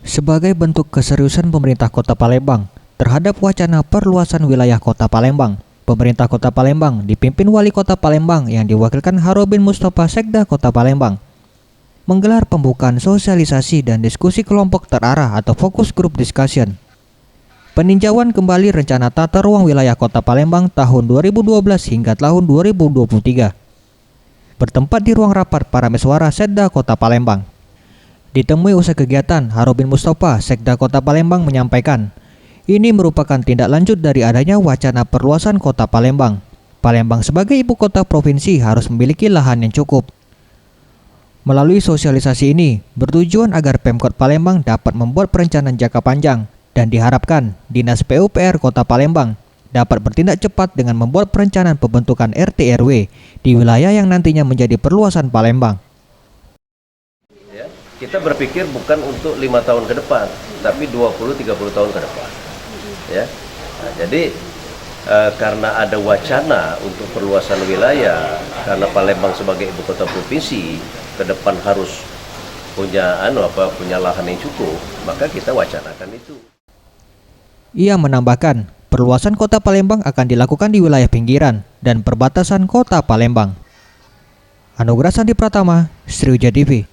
Sebagai bentuk keseriusan pemerintah Kota Palembang terhadap wacana perluasan wilayah Kota Palembang, pemerintah Kota Palembang dipimpin Wali Kota Palembang yang diwakilkan Harobin Mustafa Sekda Kota Palembang menggelar pembukaan sosialisasi dan diskusi kelompok terarah atau focus group discussion. Peninjauan kembali rencana tata ruang wilayah Kota Palembang tahun 2012 hingga tahun 2023. Bertempat di ruang rapat para meswara Sekda Kota Palembang. Ditemui usai kegiatan, Harobin Mustafa Sekda Kota Palembang menyampaikan, ini merupakan tindak lanjut dari adanya wacana perluasan Kota Palembang. Palembang sebagai ibu kota provinsi harus memiliki lahan yang cukup. Melalui sosialisasi ini, bertujuan agar Pemkot Palembang dapat membuat perencanaan jangka panjang dan diharapkan Dinas PUPR Kota Palembang dapat bertindak cepat dengan membuat perencanaan pembentukan RT RW di wilayah yang nantinya menjadi perluasan Palembang. Kita berpikir bukan untuk 5 tahun ke depan, tapi 20-30 tahun ke depan. Ya, nah, jadi karena ada wacana untuk perluasan wilayah, karena Palembang sebagai ibu kota provinsi ke depan harus punya lahan yang cukup, maka kita wacanakan itu. Ia menambahkan, perluasan Kota Palembang akan dilakukan di wilayah pinggiran dan perbatasan Kota Palembang. Anugerah Sandi Pratama, Sriwijaya TV.